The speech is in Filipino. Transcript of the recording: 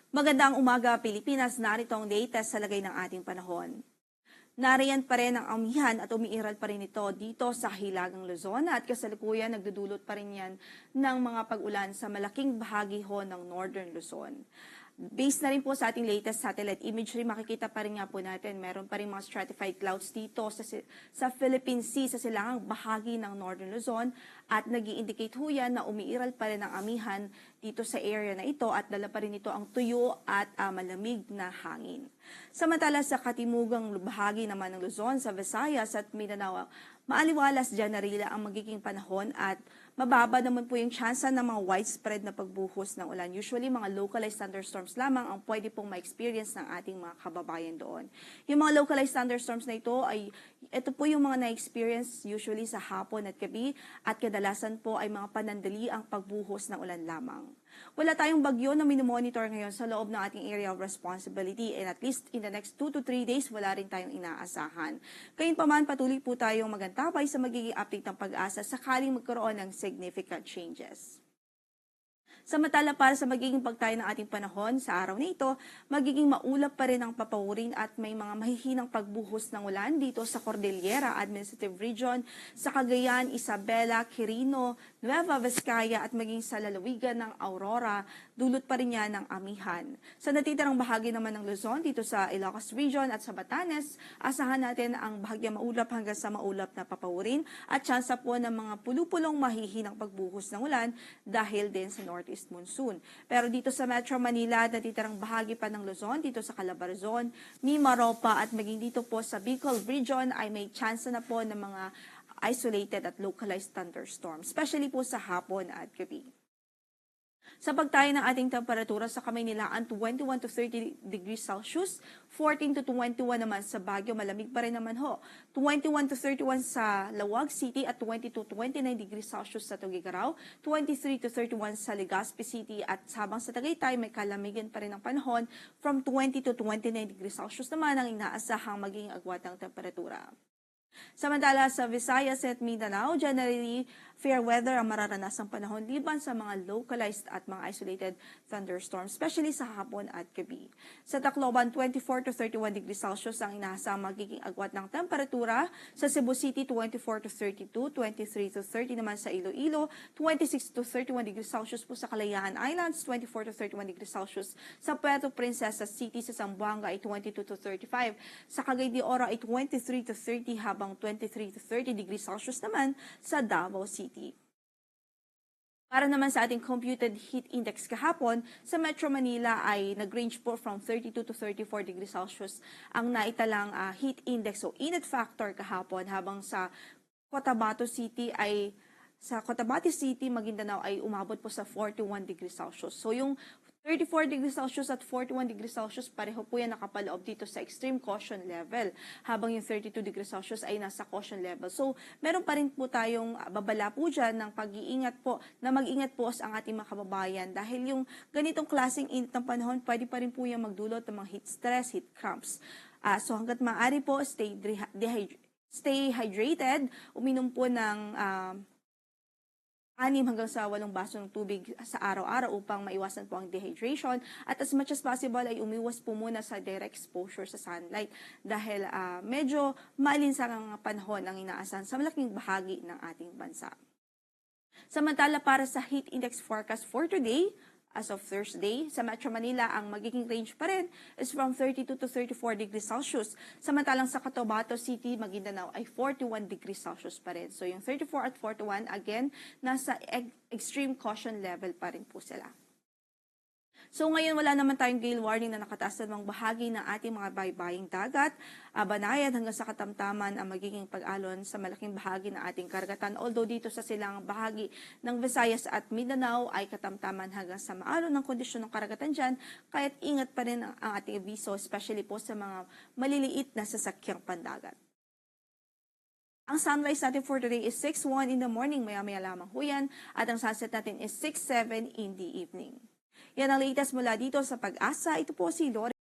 Magandang umaga, Pilipinas. Narito ang latest sa lagay ng ating panahon. Nariyan pa rin ang amihan at umiiral pa rin ito dito sa Hilagang Luzon at kasalukuyan nagdudulot pa rin yan ng mga pag-ulan sa malaking bahagi ho ng Northern Luzon. Based na rin po sa ating latest satellite imagery, makikita pa rin nga po natin, meron pa rin mga stratified clouds dito sa Philippine Sea, sa silangang bahagi ng Northern Luzon at nag-i-indicate ho yan na umiiral pa rin ang amihan dito sa area na ito at dala pa rin ito ang tuyo at malamig na hangin. Samantala sa katimugang bahagi naman ng Luzon, sa Visayas at Mindanao, maaliwalas dyan na rin ang magiging panahon at mababa naman po yung tsansa ng mga widespread na pagbuhos ng ulan. Usually, mga localized thunderstorms lamang ang pwede pong ma-experience ng ating mga kababayan doon. Yung mga localized thunderstorms na ito po yung mga na-experience usually sa hapon at gabi at kadalasan po ay mga panandali ang pagbuhos ng ulan lamang. Wala tayong bagyo na minomonitor ngayon sa loob ng ating area of responsibility and at least in the next 2 to 3 days, wala rin tayong inaasahan. Gayunpaman, patuloy po tayong magantabay sa magiging update ng pag-asa sakaling magkaroon ng significant changes. Samantala para sa magiging pagtayo ng ating panahon sa araw na ito, magiging maulap pa rin ang papawurin at may mga mahihinang pagbuhos ng ulan dito sa Cordillera Administrative Region, sa Cagayan, Isabela, Quirino, Nueva Vizcaya at maging sa lalawigan ng Aurora, dulot pa rin yan ng amihan. Sa natitirang bahagi naman ng Luzon, dito sa Ilocos Region at sa Batanes, asahan natin ang bahagyang maulap hanggang sa maulap na papawurin at tsansa po ng mga pulupulong mahihinang pagbuhos ng ulan dahil din sa northeast monsoon. Pero dito sa Metro Manila, natitirang bahagi pa ng Luzon, dito sa Calabarzon, Mimaropa at maging dito po sa Bicol Region ay may tsansa na po ng mga isolated at localized thunderstorms, especially po sa hapon at gabi. Sa pagtayo ng ating temperatura sa Kamaynilaan, 21 to 30 degrees Celsius, 14 to 21 naman sa Baguio, malamig pa rin naman ho. 21 to 31 sa Lawag City at 20 to 29 degrees Celsius sa Tuguegarao, 23 to 31 sa Legazpi City at habang sa Tagaytay may kalamigan pa rin ang panahon, from 20 to 29 degrees Celsius naman ang inaasahang maging agwat ng temperatura. Samantala sa Visayas at Mindanao, generally fair weather ang mararanasang panahon liban sa mga localized at mga isolated thunderstorms, especially sa hapon at gabi. Sa Tacloban, 24 to 31 degrees Celsius ang inaasahang magiging agwat ng temperatura. Sa Cebu City, 24 to 32, 23 to 30 naman sa Iloilo, 26 to 31 degrees Celsius po sa Kalayaan Islands, 24 to 31 degrees Celsius sa Puerto Princesa City, sa Zamboanga ay 22 to 35, sa Cagayan de Oro ay 23 to 30 habang 23 to 30 degrees Celsius naman sa Davao City. Para naman sa ating computed heat index kahapon, sa Metro Manila ay nag-range po from 32 to 34 degrees Celsius ang naitalang heat index o init factor kahapon, habang sa Cotabato City, Maguindanao ay umabot po sa 41 degrees Celsius. So yung 34 degrees Celsius at 41 degrees Celsius, pareho po yan nakapaloob dito sa extreme caution level, habang yung 32 degrees Celsius ay nasa caution level. So, meron pa rin po tayong babala po dyan ng pag-iingat po, na mag-ingat po ang ating mga kababayan dahil yung ganitong klaseng init ng panahon, pwede pa rin po yung magdulot ng mga heat stress, heat cramps. So, hanggat maaari po, stay hydrated, uminom po ng 6 hanggang sa 8 baso ng tubig sa araw-araw upang maiwasan po ang dehydration, at as much as possible ay umiwas po muna sa direct exposure sa sunlight dahil medyo maalinsang ang panahon ang inaasahan sa malaking bahagi ng ating bansa. Samantala para sa heat index forecast for today, as of Thursday, sa Metro Manila, ang magiging range pa rin is from 32 to 34 degrees Celsius. Samantalang sa Cotabato City, Maguindanao ay 41 degrees Celsius pa rin. So yung 34 at 41, again, nasa extreme caution level pa rin po sila. So ngayon wala naman tayong gale warning na nakataas na mga bahagi ng ating mga baybaying dagat. Banayad hanggang sa Katamtaman ang magiging pag-alon sa malaking bahagi ng ating karagatan. Although dito sa silang bahagi ng Visayas at Mindanao ay katamtaman hanggang sa maalon ng kondisyon ng karagatan dyan. Kaya't ingat pa rin ang ating abiso, especially po sa mga maliliit na sasakyang pandagat. Ang sunrise natin for today is 6:01 in the morning, maya-maya lamang ho yan. At ang sunset natin is 6:07 in the evening. Yan ang latest mula dito sa Pag-asa. Ito po si Lori.